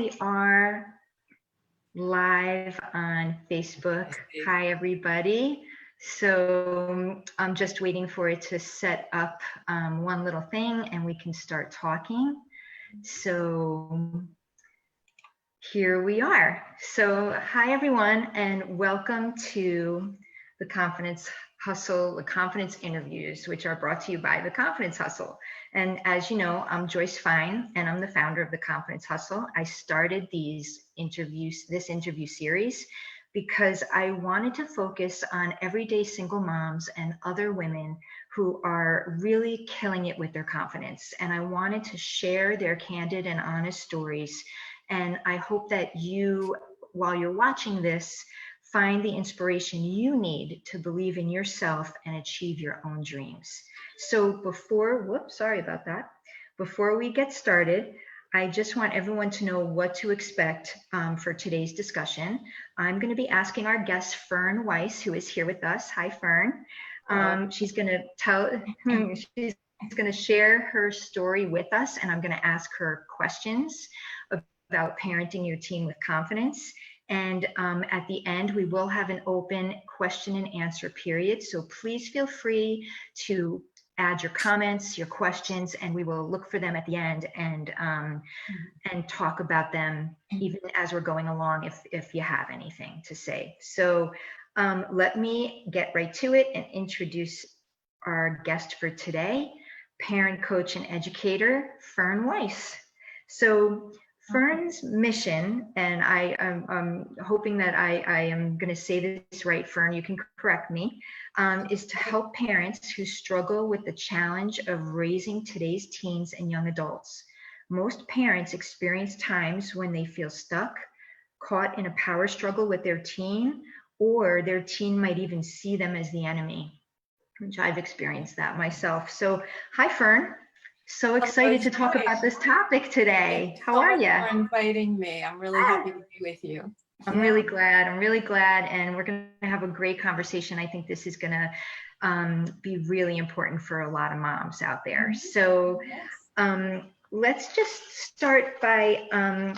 we are live on Facebook. Hi, everybody. So I'm just waiting for it to set up one little thing and we can start talking. So here we are. So hi, everyone, and welcome to the Confidence Hustle, the Confidence Interviews, which are brought to you by the Confidence Hustle. And as you know, I'm Joyce Fine, and I'm the founder of the Confidence Hustle. I started this interview series because I wanted to focus on everyday single moms and other women who are really killing it with their confidence. And I wanted to share their candid and honest stories. And I hope that you, while you're watching this, find the inspiration you need to believe in yourself and achieve your own dreams. So before we get started, I just want everyone to know what to expect for today's discussion. I'm going to be asking our guest, Fern Weis, who is here with us. Hi, Fern. She's going to share her story with us, and I'm going to ask her questions about parenting your teen with confidence. And at the end, we will have an open question and answer period. So please feel free to add your comments, your questions, and we will look for them at the end and talk about them even as we're going along if you have anything to say. So let me get right to it and introduce our guest for today, parent coach and educator, Fern Weis. So Fern's mission, and I'm hoping that I am going to say this right, Fern, you can correct me, is to help parents who struggle with the challenge of raising today's teens and young adults. Most parents experience times when they feel stuck, caught in a power struggle with their teen, or their teen might even see them as the enemy, which I've experienced that myself. So, hi, Fern. So excited to talk about this topic today. How are you? Thanks for inviting me. I'm really happy to be with you. I'm really glad. And we're going to have a great conversation. I think this is going to be really important for a lot of moms out there. So let's just start by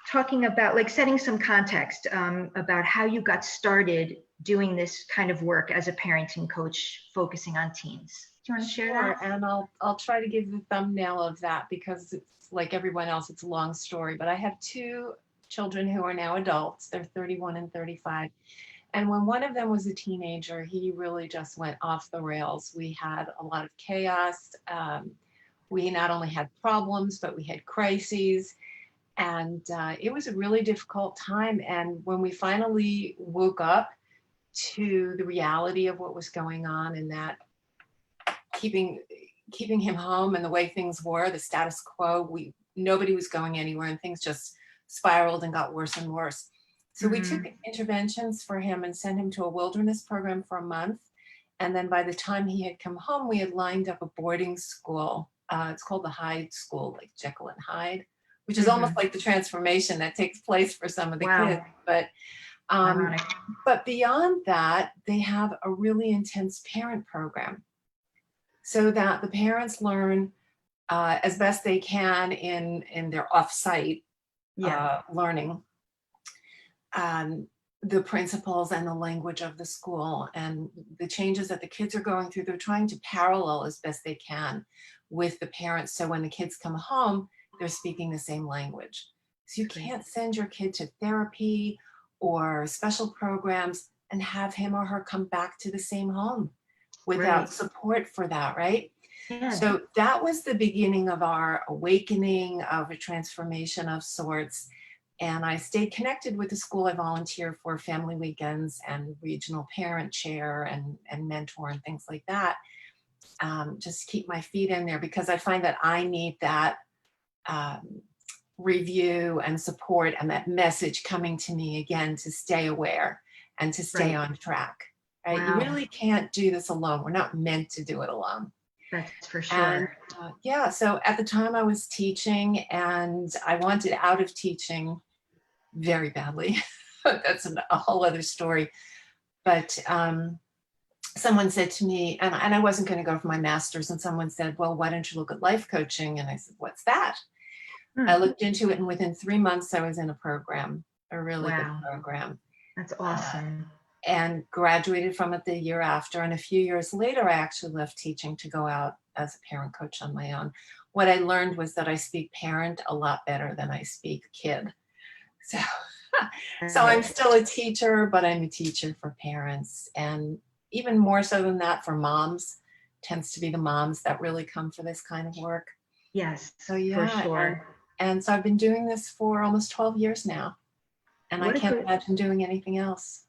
talking about, like, setting some context about how you got started doing this kind of work as a parenting coach focusing on teens. Do you want to share that? And I'll try to give the thumbnail of that because it's like everyone else, it's a long story. But I have two children who are now adults. They're 31 and 35. And when one of them was a teenager, he really just went off the rails. We had a lot of chaos. We not only had problems, but we had crises. And it was a really difficult time. And when we finally woke up to the reality of what was going on, and that keeping him home and the way things were, the status quo, nobody was going anywhere, and things just spiraled and got worse and worse. So we took interventions for him and sent him to a wilderness program for a month. And then by the time he had come home, we had lined up a boarding school. It's called the Hyde School, like Jekyll and Hyde, which is almost like the transformation that takes place for some of the kids. But beyond that, they have a really intense parent program, so that the parents learn as best they can in their off-site learning the principles and the language of the school and the changes that the kids are going through. They're trying to parallel as best they can with the parents, so when the kids come home, they're speaking the same language. So you can't send your kid to therapy or special programs and have him or her come back to the same home without support for that, right? So that was the beginning of our awakening, of a transformation of sorts. And I stayed connected with the school. I volunteer for family weekends and regional parent chair and mentor and things like that. Just keep my feet in there because I find that I need that review and support and that message coming to me again to stay aware and to stay on track. Right? You really can't do this alone. We're not meant to do it alone. That's for sure. And, so at the time I was teaching and I wanted out of teaching very badly. That's a whole other story. But someone said to me, and I wasn't going to go for my master's, and someone said, well, why don't you look at life coaching? And I said, what's that? I looked into it, and within 3 months, I was in a program, a really good Wow, program, that's uh, awesome. and graduated from it the year after. And a few years later, I actually left teaching to go out as a parent coach on my own. What I learned was that I speak parent a lot better than I speak kid. So, so I'm Right. still a teacher, but I'm a teacher for parents, and even more so than that for moms. Tends to be the moms that really come for this kind of work. Yes, So for yeah, sure. and so I've been doing this for almost 12 years now, and I What a can't great, imagine doing anything else.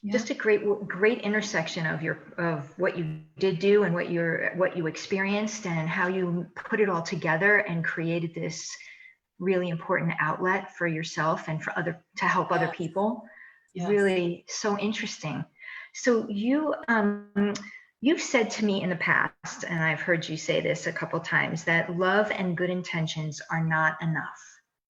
Yeah. just a great intersection of what you did do and what you experienced and how you put it all together and created this really important outlet for yourself and for other to help other Yes. people. Yes. Really so interesting. So you've said to me in the past, and I've heard you say this a couple times, that love and good intentions are not enough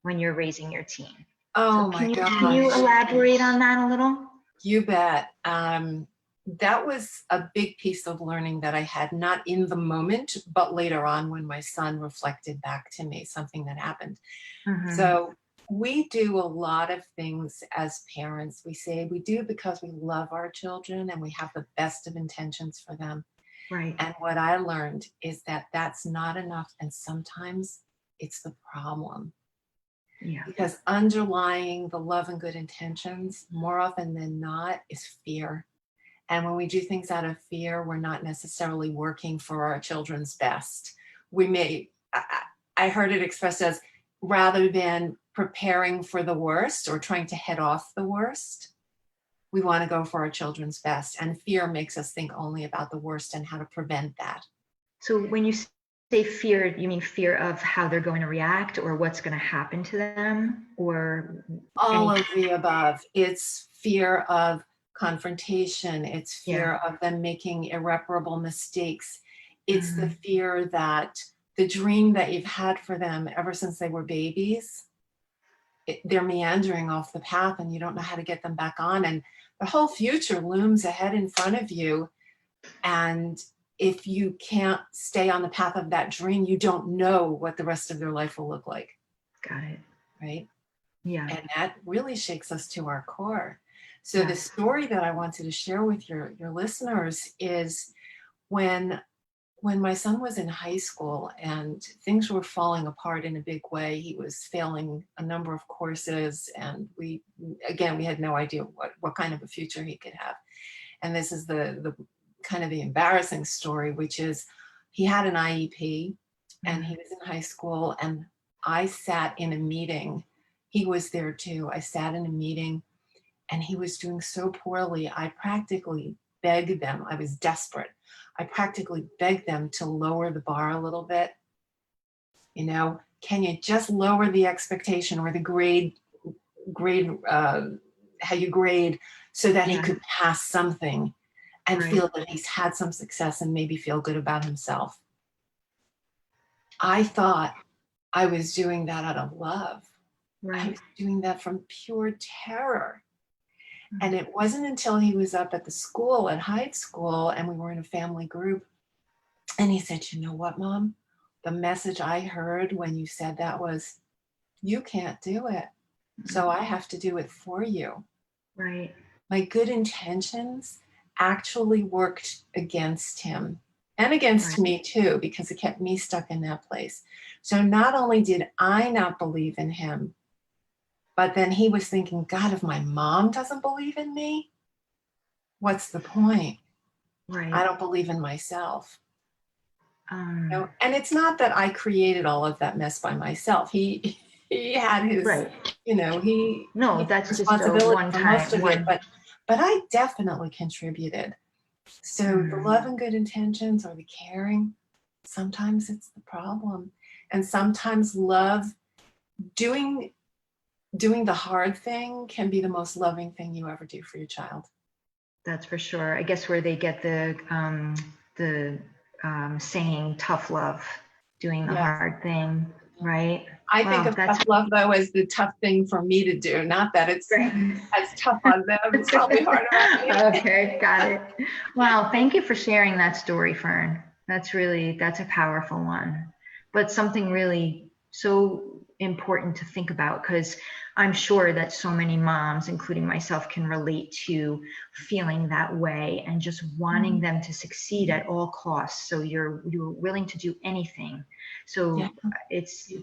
when you're raising your teen. So Oh my can you gosh. elaborate on that a little? You bet. That was a big piece of learning that I had, not in the moment, but later on when my son reflected back to me something that happened. Hmm. So we do a lot of things as parents. We say we do because we love our children and we have the best of intentions for them. Right. And what I learned is that that's not enough. And sometimes it's the problem, Yeah. because underlying the love and good intentions, more often than not, is fear. And when we do things out of fear, we're not necessarily working for our children's best. We may, I heard it expressed as, rather than preparing for the worst or trying to head off the worst, we want to go for our children's best. And fear makes us think only about the worst and how to prevent that. So when you say fear, you mean fear of how they're going to react or what's going to happen to them or All any? of the above. It's fear of confrontation. It's Yeah. fear of them making irreparable mistakes. It's the Mhm. fear that the dream that you've had for them ever since they were babies, they're meandering off the path and you don't know how to get them back on. And the whole future looms ahead in front of you. And if you can't stay on the path of that dream, you don't know what the rest of their life will look like, Got it. right? Yeah. And that really shakes us to our core. So the Yes. story that I wanted to share with your listeners is when when my son was in high school and things were falling apart in a big way. He was failing a number of courses, and we had no idea what kind of a future he could have. And this is the kind of the embarrassing story, which is he had an IEP and he Mhm. was in high school, and I sat in a meeting. He was there too. I sat in a meeting and he was doing so poorly. I practically begged them. I was desperate. I practically begged them to lower the bar a little bit. Can you just lower the expectation or the grade, how you grade, so that he Yeah. could pass something and Right. feel that he's had some success and maybe feel good about himself. I thought I was doing that out of love. I Right. was doing that from pure terror. And Mhm. it wasn't until he was up at the school, at high school, and we were in a family group, and he said, "You know what, Mom? The message I heard when you said that was, you can't do it. So I have to do it for you." Right. My good intentions actually worked against him and against Right. me too, because it kept me stuck in that place. So not only did I not believe in him, but then he was thinking, God, if my mom doesn't believe in me, what's the point? I Right. don't believe in myself. Um, And it's not that I created all of that mess by myself. He had his, right. he No, took that's just a responsibility one for most time of it, one. but I definitely contributed. So the love Mm, and good intentions or the caring, sometimes it's the problem. And sometimes love, doing doing the hard thing can be the most loving thing you ever do for your child. that's for sure. I guess where they get the saying tough love, doing the Yes. hard thing, right? I think Wow, of that's tough love though as the tough thing for me to do, not that it's great. as tough on them. It's probably harder on me. Okay, got it. Wow, thank you for sharing that story, Fern. That's a powerful one, but something really so important to think about, because I'm sure that so many moms, including myself, can relate to feeling that way and just wanting them to succeed at all costs. So you're willing to do anything. So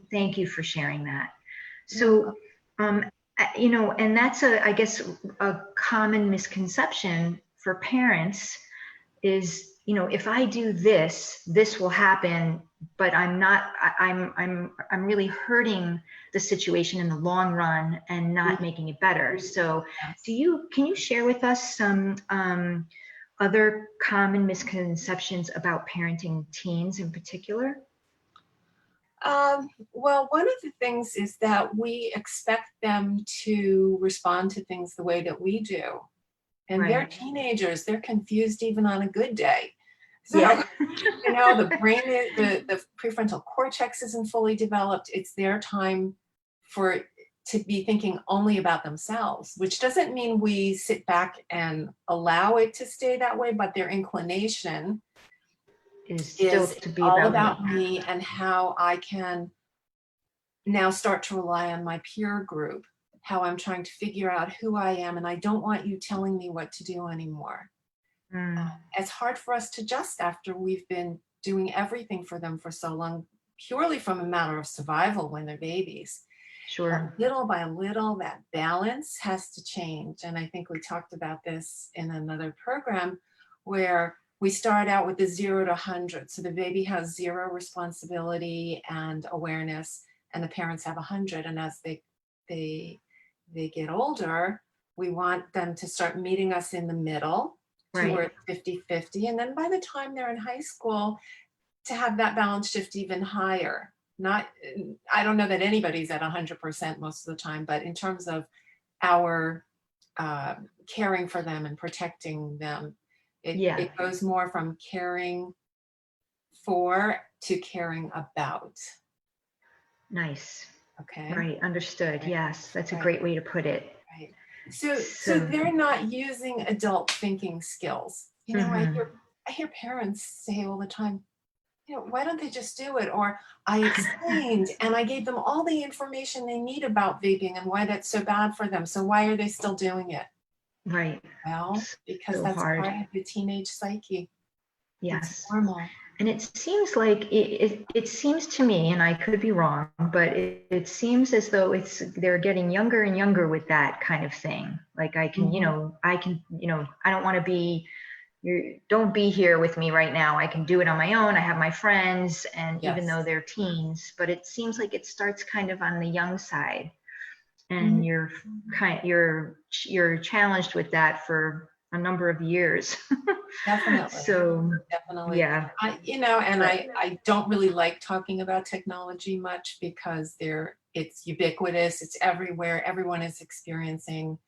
thank you for sharing that. So, and that's I guess a common misconception for parents is, if I do this, this will happen, but I'm really hurting the situation in the long run and not making it better. So can you share with us some other common misconceptions about parenting teens in particular? Well, one of the things is that we expect them to respond to things the way that we do. And they're teenagers, they're confused even on a good day. So, the brain, the prefrontal cortex isn't fully developed. It's their time to be thinking only about themselves, which doesn't mean we sit back and allow it to stay that way, but their inclination is still to be all about me and how I can now start to rely on my peer group, how I'm trying to figure out who I am, and I don't want you telling me what to do anymore. It's hard for us to adjust after we've been doing everything for them for so long, purely from a matter of survival when they're babies. Sure. But little by little, that balance has to change. And I think we talked about this in another program where we start out with the 0 to 100. So the baby has 0 responsibility and awareness, and the parents have 100. And as they get older, we want them to start meeting us in the middle, towards 50-50. And then by the time they're in high school, to have that balance shift even higher. I don't know that anybody's at 100% most of the time, but in terms of our caring for them and protecting them, it goes more from caring for to caring about. Nice. Okay. Right. Understood. Yes. That's a great way to put it. Right. So they're not using adult thinking skills. I hear parents say all the time, why don't they just do it? Or I explained and I gave them all the information they need about vaping and why that's so bad for them. So why are they still doing it? Right. Well, because that's part of the teenage psyche. Yes. It's normal. And it seems like it seems to me, and I could be wrong, but it seems as though they're getting younger and younger with that kind of thing. Like I can, I don't want to be, don't be here with me right now. I can do it on my own. I have my friends, and even though they're teens, but it seems like it starts kind of on the young side, and you're challenged with that for a number of years. Definitely. So definitely. Yeah. I don't really like talking about technology much because it's ubiquitous, it's everywhere. Everyone is experiencing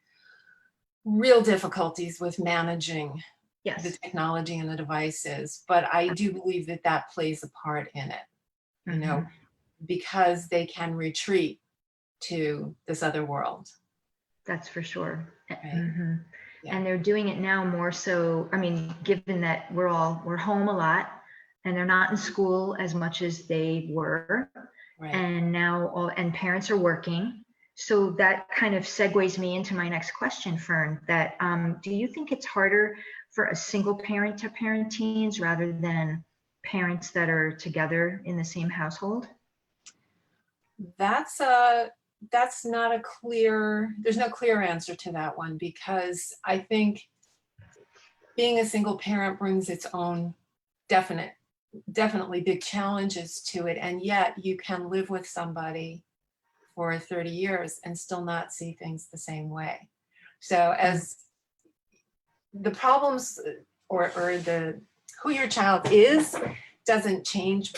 real difficulties with managing the technology and the devices. But I do believe that plays a part in it, because they can retreat to this other world. That's for sure. Right. And they're doing it now more so, I mean, given that we're home a lot and they're not in school as much as they were. And now and parents are working. So that kind of segues me into my next question, Fern, that do you think it's harder for a single parent to parent teens rather than parents that are together in the same household? That's not there's no clear answer to that one, because I think being a single parent brings its own definitely big challenges to it. And yet you can live with somebody for 30 years and still not see things the same way. So as the problems or who your child is doesn't change.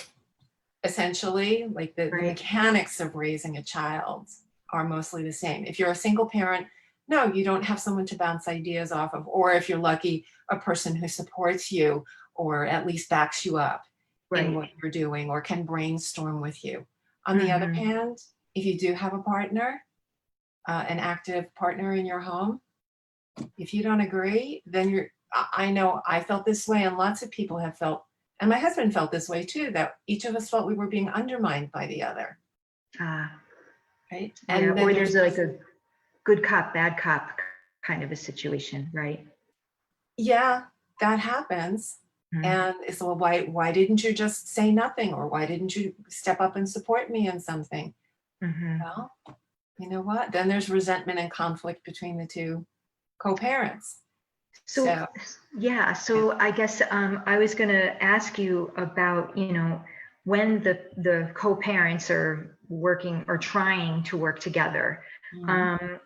Essentially, like the mechanics of raising a child are mostly the same. If you're a single parent, no, you don't have someone to bounce ideas off of, or if you're lucky, a person who supports you or at least backs you up in what you're doing or can brainstorm with you. On the other hand, if you do have a partner, an active partner in your home, if you don't agree, then I know I felt this way, and lots of people have felt, and my husband felt this way too, that each of us felt we were being undermined by the other. right? Yeah, And then or there's like a good cop, bad cop kind of a situation, right? yeah, that happens. Mhm. And it's, well, why didn't you just say nothing? Or why didn't you step up and support me in something? Mhm. Well, you know what? Then there's resentment and conflict between the two co-parents. So, So yeah, yeah. so I guess I was going to ask you about, when the co-parents are working or trying to work together, Mhm. um,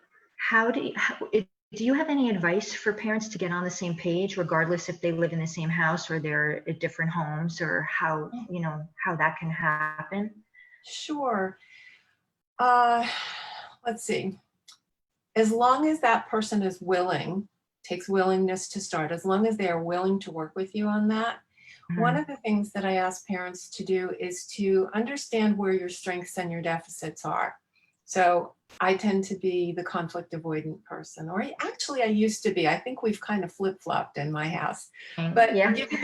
do you have any advice for parents to get on the same page, regardless if they live in the same house or they're at different homes, or how that can happen? Sure. Uh, let's see. As long as that person is willing, takes willingness to start, as long as they are willing to work with you on that, one Mhm. of the things that I ask parents to do is to understand where your strengths and your deficits are. So I tend to be the conflict avoidant person, or actually I used to be. I think we've kind of flip-flopped in my house. But Yeah. given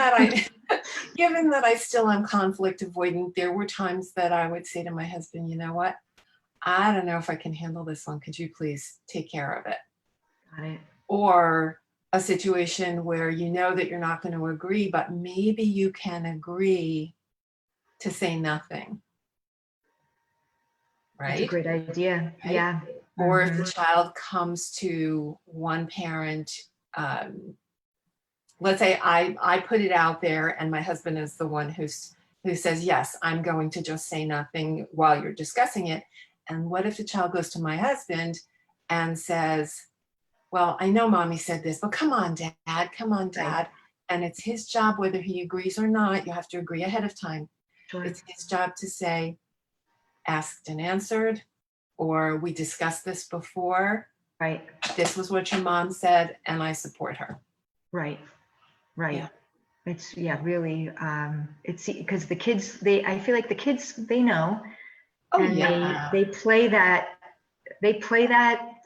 that I still am conflict avoidant, there were times that I would say to my husband, you know what? I don't know if I can handle this one. Could you please take care of it? Got it. Or a situation where you know that you're not going to agree, but maybe you can agree to say nothing, That's a right? great idea. Right. Yeah. Or if the Mhm. child comes to one parent, um, let's say I put it out there and my husband is the one who says, yes, I'm going to just say nothing while you're discussing it. And what if the child goes to my husband and says, well, I know mommy said this, but come on, dad, come on, Right. dad. And it's his job, whether he agrees or not, you have to agree ahead of time. Sure. It's his job to say, asked and answered, or we discussed this before. Right. This was what your mom said, and I support her. Right. Right. Yeah. It's, yeah, really, it's because the kids, I feel like the kids, they know, Oh, and yeah. they play that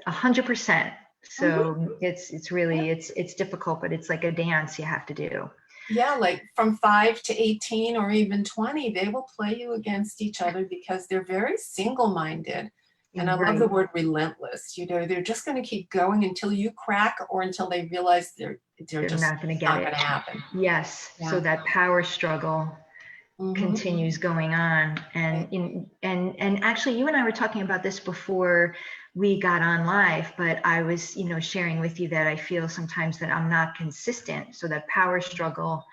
100%. Mhm. So it's really, it's difficult, but it's like a dance you have to do. Yeah, like from 5 to 18 or even 20, they will play you against each other because they're very single-minded. And I love the Right. word relentless. You know, they're just going to keep going until you crack or until they realize they're They're just not going to get not going it. to happen. Yes. So Yeah. that power struggle Hmm. continues going on. Right. And actually, you and I were talking about this before we got on live, but I was, sharing with you that I feel sometimes that I'm not consistent. So that power struggle,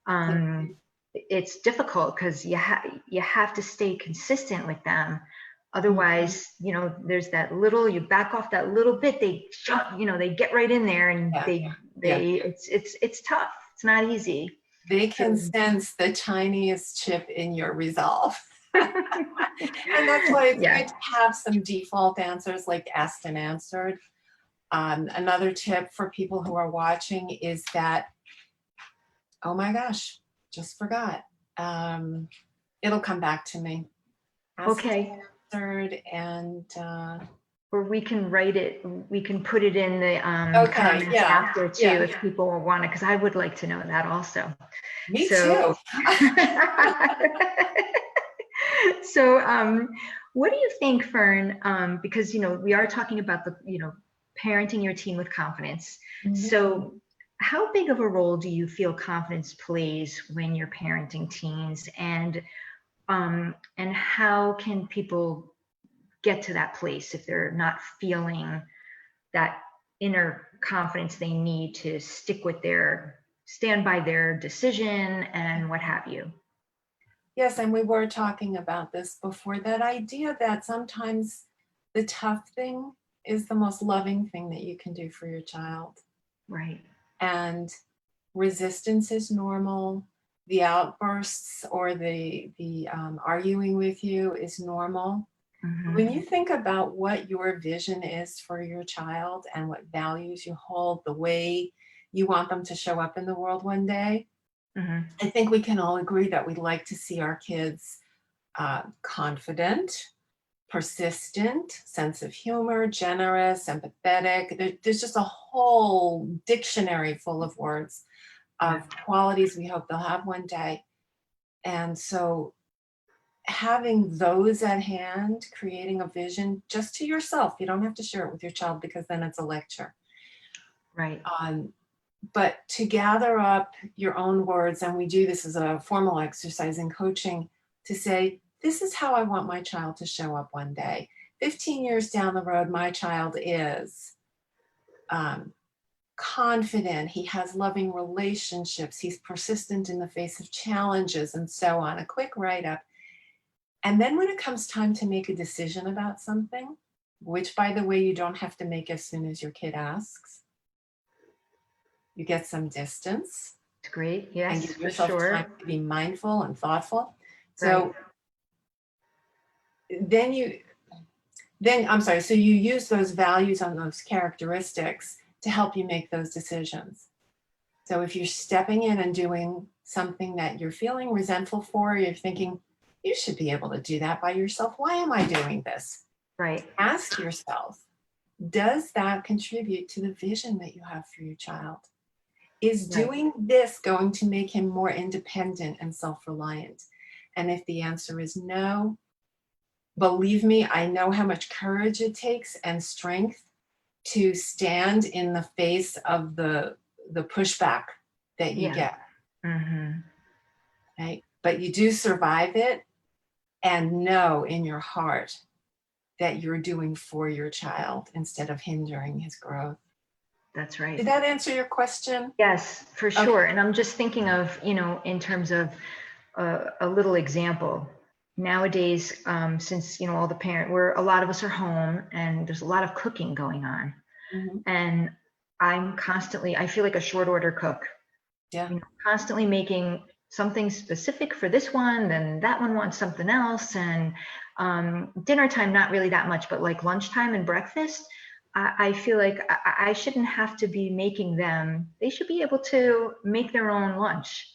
Yeah. it's difficult because you have to stay consistent with them. Mhm. Otherwise, there's that little, you back off that little bit, they jump, they get right in there, and Yeah. they Yeah. they it's tough. It's not easy. They So can sense the tiniest chip in your resolve. And that's why it's yeah. good to have some default answers like asked and answered. Another tip for people who are watching is that, oh my gosh, just forgot. Um, it'll come back to me. Asked Okay. and answered, and Or we can write it, we can put it in the okay, comments yeah, after too, yeah, if people want it, because I would like to know that also. me So, too. so what do you think, Fern? Because we are talking about the parenting your teen with confidence. Mhm. So, how big of a role do you feel confidence plays when you're parenting teens, and how can people get to that place if they're not feeling that inner confidence they need to stand by their decision and what have you? Yes, and we were talking about this before, that idea that sometimes the tough thing is the most loving thing that you can do for your child. Right. And resistance is normal. The outbursts or the arguing with you is normal. When Hmm. you think about what your vision is for your child and what values you hold, the way you want them to show up in the world one day, Hmm. I think we can all agree that we'd like to see our kids confident, persistent, sense of humor, generous, empathetic. There's just a whole dictionary full of words Yeah. of qualities we hope they'll have one day. And so having those at hand, creating a vision just to yourself. You don't have to share it with your child because then it's a lecture. Right. But to gather up your own words, and we do this as a formal exercise in coaching, to say, this is how I want my child to show up one day. 15 years down the road, my child is confident, he has loving relationships, he's persistent in the face of challenges, and so on. A quick write-up. And then when it comes time to make a decision about something, which, by the way, you don't have to make as soon as your kid asks, you get some distance. It's great. And Yes, give for yourself sure. time to be mindful and thoughtful. So so you use those values and those characteristics to help you make those decisions. So if you're stepping in and doing something that you're feeling resentful for, you're thinking, you should be able to do that by yourself. Why am I doing this? Right. Ask yourself, does that contribute to the vision that you have for your child? Is doing this going to make him more independent and self-reliant? And if the answer is no, believe me, I know how much courage it takes and strength to stand in the face of the pushback that you get. Mm-hmm. Right? But you do survive it, and know in your heart that you're doing for your child instead of hindering his growth. That's right. Did that answer your question? Yes, for sure. And I'm just thinking of, in terms of a little example. Nowadays, since, all where a lot of us are home and there's a lot of cooking going on. Mm-hmm. And I feel like a short order cook. Yeah. Constantly making something specific for this one, then that one wants something else. And dinner time, not really that much, but like lunchtime and breakfast, I feel like I shouldn't have to be making them. They should be able to make their own lunch.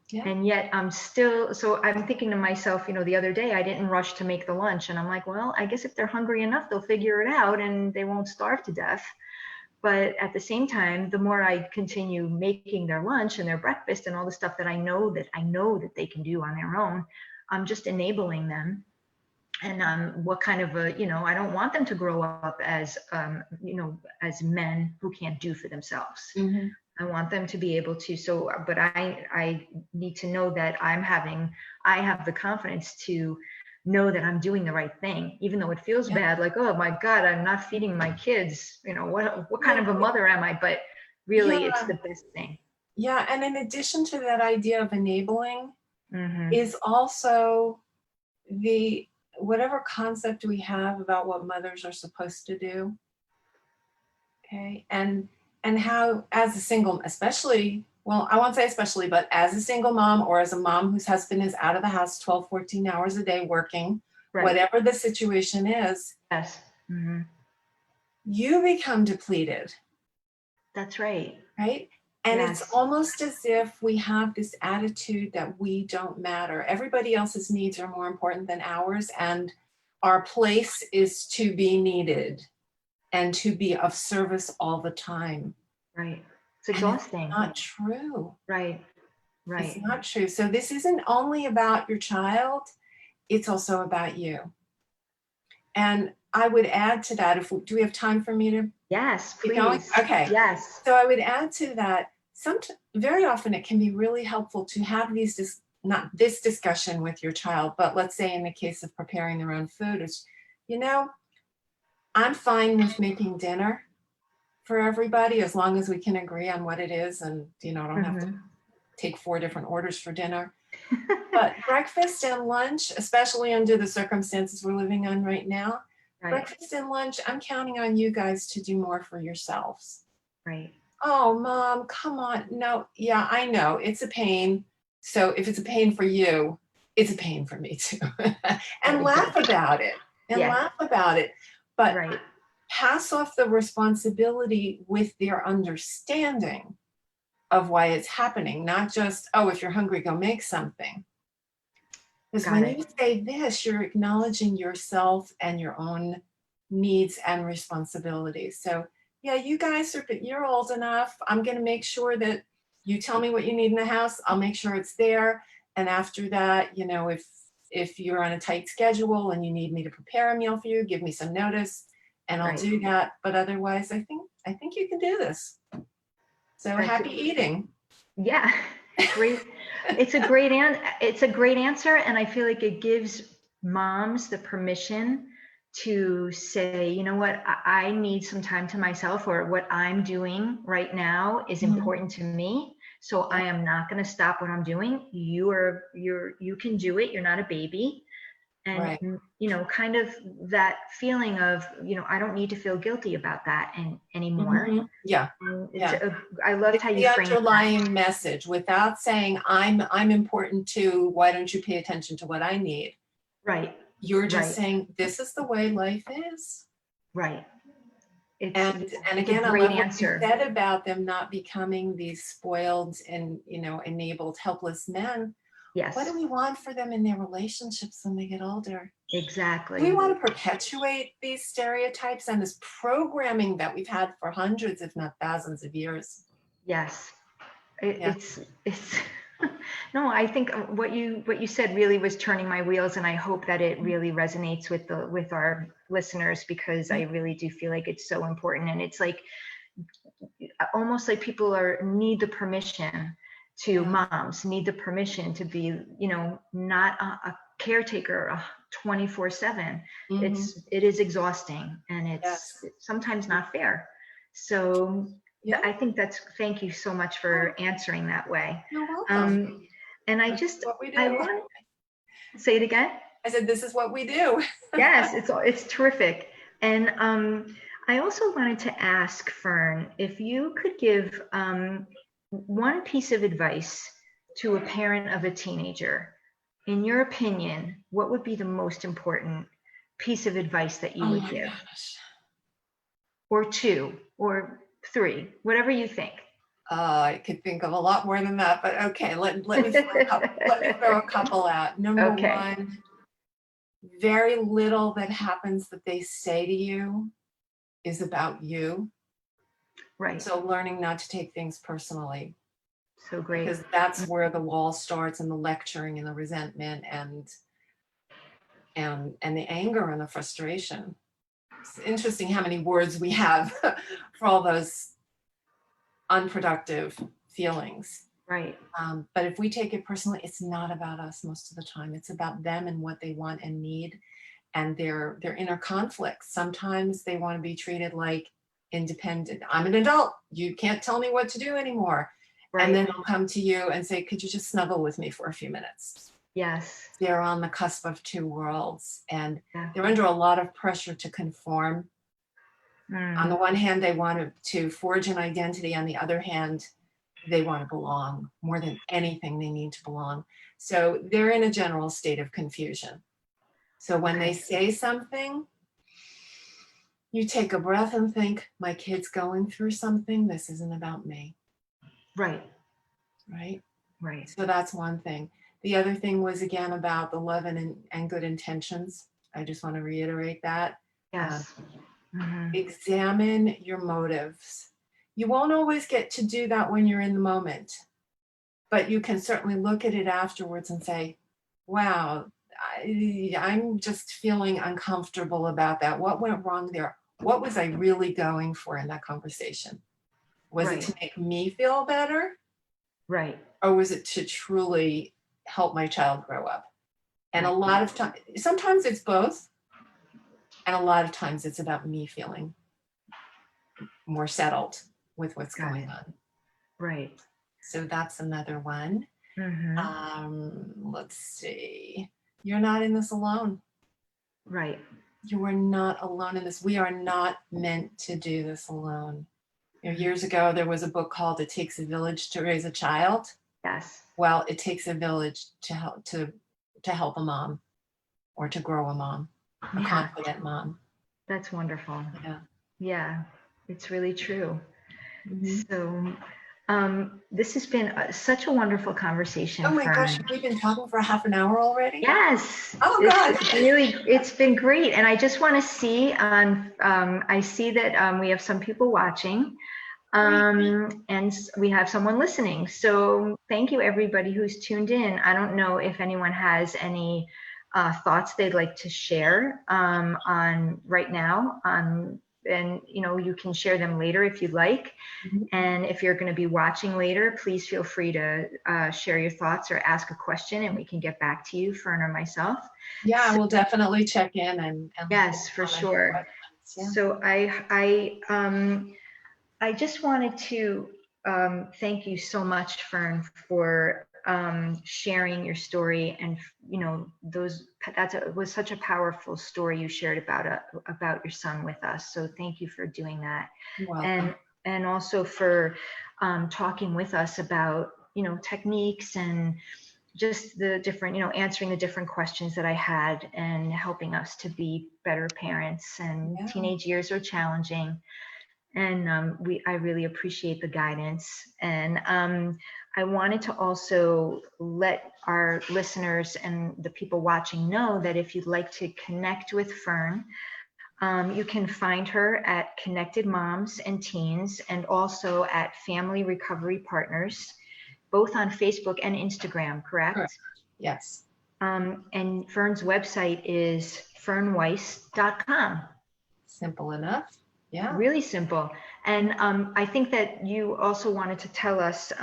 Yeah. And yet I'm thinking to myself, the other day I didn't rush to make the lunch. And I'm like, well, I guess if they're hungry enough, they'll figure it out and they won't starve to death. But at the same time, the more I continue making their lunch and their breakfast and all the stuff that I know that they can do on their own, I'm just enabling them. And what kind of I don't want them to grow up as, as men who can't do for themselves. Mm-hmm. I want them to be able to. But I need to know that I have the confidence to know that I'm doing the right thing, even though it feels bad, like, oh my God, I'm not feeding my kids. What kind of a mother am I? But really, it's the best thing. Yeah, and in addition to that idea of enabling, mm-hmm. is also the whatever concept we have about what mothers are supposed to do. Okay, and how, as a single, especially, well, I won't say especially, but as a single mom or as a mom whose husband is out of the house 12, 14 hours a day working, whatever the situation is, yes, mm-hmm. you become depleted. That's right. Right? And it's almost as if we have this attitude that we don't matter. Everybody else's needs are more important than ours, and our place is to be needed and to be of service all the time. Right. It's exhausting. And it's not true. Right. It's not true. So this isn't only about your child, it's also about you. And I would add to that, do we have time for me to? Yes, please. Keep going? Okay. Yes. So I would add to that, very often it can be really helpful to have not this discussion with your child, but let's say in the case of preparing their own food, is, I'm fine with making dinner for everybody as long as we can agree on what it is, and don't mm-hmm. have to take 4 different orders for dinner. But breakfast and lunch, especially under the circumstances we're living on right now, breakfast and lunch, I'm counting on you guys to do more for yourselves. Right. Oh, Mom, come on. No, yeah, I know. It's a pain. So if it's a pain for you, it's a pain for me too. And laugh about it. But pass off the responsibility with their understanding of why it's happening, not just, oh, if you're hungry, go make something. Because when you say this, you're acknowledging yourself and your own needs and responsibilities. So yeah, you guys you're old enough. I'm going to make sure that you tell me what you need in the house. I'll make sure it's there. And after that, if if you're on a tight schedule and you need me to prepare a meal for you, give me some notice and I'll Right. do that. But otherwise, I think you can do this. So That's happy eating. Yeah, great. It's a great answer, and I feel like it gives moms the permission to say, you know what, I need some time to myself, or what I'm doing right now is important to me. So I am not going to stop what I'm doing. You can do it. You're not a baby. And, Right. you know, kind of that feeling of, you know, I don't need to feel guilty about that anymore. Yeah. I loved how you the framed that. underlying message without saying I'm important too. Why don't you pay attention to what I need? Right. You're just Right. saying this is the way life is. Right. And again, I love what you said about them not becoming these spoiled and, you know, enabled, helpless men. Yes. What do we want for them in their relationships when they get older? Exactly. Do we want to perpetuate these stereotypes and this programming that we've had for hundreds, if not thousands of years? Yes. It's no, I think what you said really was turning my wheels, and I hope that it really resonates with our listeners, because I really do feel like it's so important. And it's like almost like people need the permission to moms need the permission to be, you know, not a caretaker 24/7. It is exhausting, and it's sometimes not fair. So I think thank you so much for answering that way. You're welcome. And I want to say it again. I said, this is what we do. Yes, it's terrific. And I also wanted to ask Fern if you could give one piece of advice to a parent of a teenager. In your opinion, what would be the most important piece of advice that you would give? Gosh. Or two, or three, whatever you think. I could think of a lot more than that, but okay, let me throw a couple out. Number one, very little that happens that they say to you is about you. Right. So learning not to take things personally. So great. Because that's where the wall starts, and the lecturing and the resentment and the anger and the frustration. It's interesting how many words we have for all those unproductive feelings. Right. But if we take it personally, it's not about us most of the time. It's about them and what they want and need, and their inner conflicts. Sometimes they want to be treated like independent. I'm an adult. You can't tell me what to do anymore. Right. And then they'll come to you and say, could you just snuggle with me for a few minutes? Yes. They're on the cusp of two worlds, and they're under a lot of pressure to conform. On the one hand, they want to forge an identity. On the other hand, they want to belong. More than anything, they need to belong. So they're in a general state of confusion. So when they say something, you take a breath and think, my kid's going through something. This isn't about me. Right. Right. Right. So that's one thing. The other thing was, again, about the love and good intentions. I just want to reiterate that. Yes. Examine your motives. You won't always get to do that when you're in the moment, but you can certainly look at it afterwards and say, wow, I'm just feeling uncomfortable about that. What went wrong there? What was I really going for in that conversation? Was it to make me feel better? Right. Or was it to truly help my child grow up? And a lot of times, sometimes it's both. And a lot of times it's about me feeling more settled with what's going on. Right. So that's another one. Let's see. You're not in this alone. Right. You are not alone in this. We are not meant to do this alone. You know, years ago, there was a book called It Takes a Village to Raise a Child. Yes. Well, it takes a village to help a mom, or to grow a mom, a confident mom. That's wonderful. Yeah. Yeah, it's really true. So this has been such a wonderful conversation. Oh my gosh, we've been talking for half an hour already? Yes. Oh God. It's been great. And I just want to see I see that we have some people watching. And we have someone listening. So thank you everybody who's tuned in. I don't know if anyone has any thoughts they'd like to share on right now. And you can share them later if you'd like. Mhm. And if you're going to be watching later, please feel free to share your thoughts or ask a question, and we can get back to you, Fern or myself. Yeah, So, we'll definitely check in and yes, for comment on sure. questions. Yeah. So I just wanted to thank you so much, Fern, for sharing your story, and was such a powerful story you shared about your son with us. So thank you for doing that, You're welcome. and also for talking with us about techniques and just the different, answering the different questions that I had, and helping us to be better parents. And Yeah. teenage years are challenging, and I really appreciate the guidance. And I wanted to also let our listeners and the people watching know that if you'd like to connect with Fern, you can find her at Connected Moms and Teens, and also at Family Recovery Partners, both on Facebook and Instagram, correct? Correct. Yes. And Fern's website is fernweis.com. Simple enough. Yeah. Really simple. And I think that you also wanted to tell us,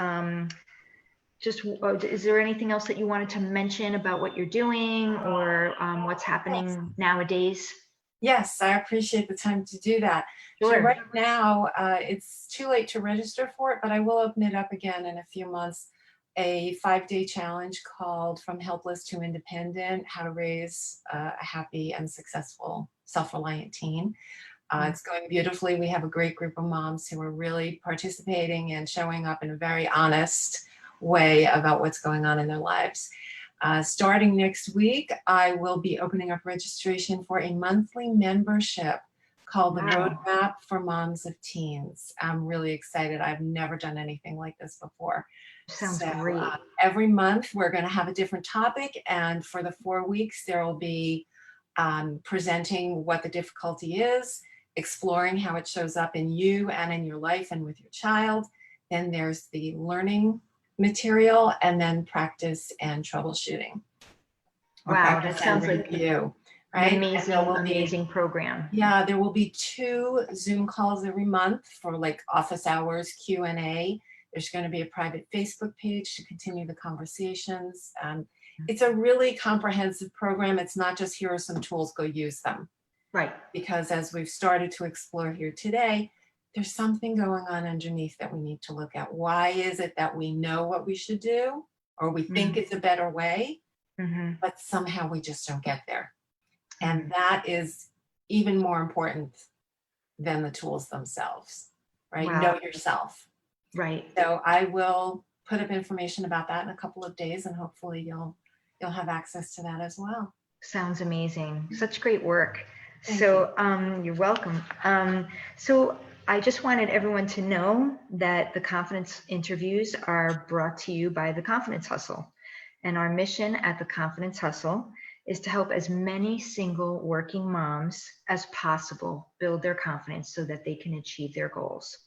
is there anything else that you wanted to mention about what you're doing, or what's happening nowadays? Yes, I appreciate the time to do that. So Sure. right now, it's too late to register for it, but I will open it up again in a few months. A 5-day challenge called From Helpless to Independent: How to Raise a Happy and Successful Self-Reliant Teen. It's going beautifully. We have a great group of moms who are really participating and showing up in a very honest way about what's going on in their lives. Starting next week, I will be opening up registration for a monthly membership called the Wow. Roadmap for Moms of Teens. I'm really excited. I've never done anything like this before. Sounds So great. every month we're going to have a different topic, and for the 4 weeks there will be presenting what the difficulty is, exploring how it shows up in you and in your life and with your child. Then there's the learning material, and then practice and troubleshooting. Or Wow, that practice and sounds like review, an right? amazing, And there will be, amazing program. yeah, there will be 2 Zoom calls every month for like office hours, Q&A. There's going to be a private Facebook page to continue the conversations. It's a really comprehensive program. It's not just here are some tools, go use them. Right. Because as we've started to explore here today, there's something going on underneath that we need to look at. Why is it that we know what we should do, or we think it's a better way, but somehow we just don't get there? And that is even more important than the tools themselves, right? Wow. Know yourself. Right. So I will put up information about that in a couple of days, and hopefully you'll have access to that as well. Sounds amazing. Such great work. Thank So you're welcome. So I just wanted everyone to know that the Confidence interviews are brought to you by the Confidence Hustle. And our mission at the Confidence Hustle is to help as many single working moms as possible build their confidence so that they can achieve their goals.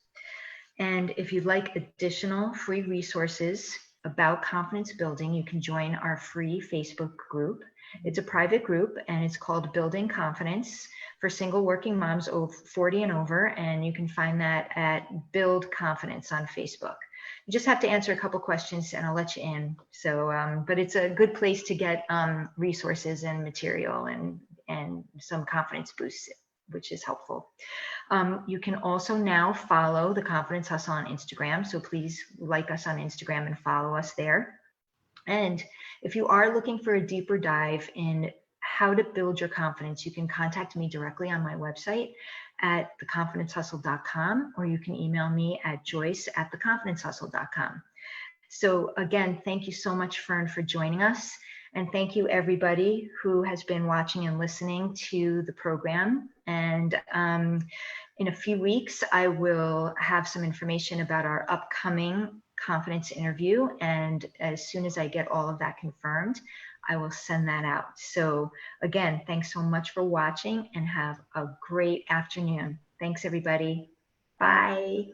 And if you'd like additional free resources about confidence building, you can join our free Facebook group. It's a private group, and it's called Building Confidence for Single Working Moms over 40 and over. And you can find that at Build Confidence on Facebook. You just have to answer a couple questions and I'll let you in. So, but it's a good place to get resources and material and some confidence boosts, which is helpful. You can also now follow the Confidence Hustle on Instagram. So please like us on Instagram and follow us there. And if you are looking for a deeper dive in how to build your confidence, you can contact me directly on my website at theconfidencehustle.com, or you can email me at joyce@theconfidencehustle.com. So again, thank you so much, Fern, for joining us. And thank you, everybody who has been watching and listening to the program. And in a few weeks, I will have some information about our upcoming confidence interview. And as soon as I get all of that confirmed, I will send that out. So again, thanks so much for watching, and have a great afternoon. Thanks, everybody. Bye.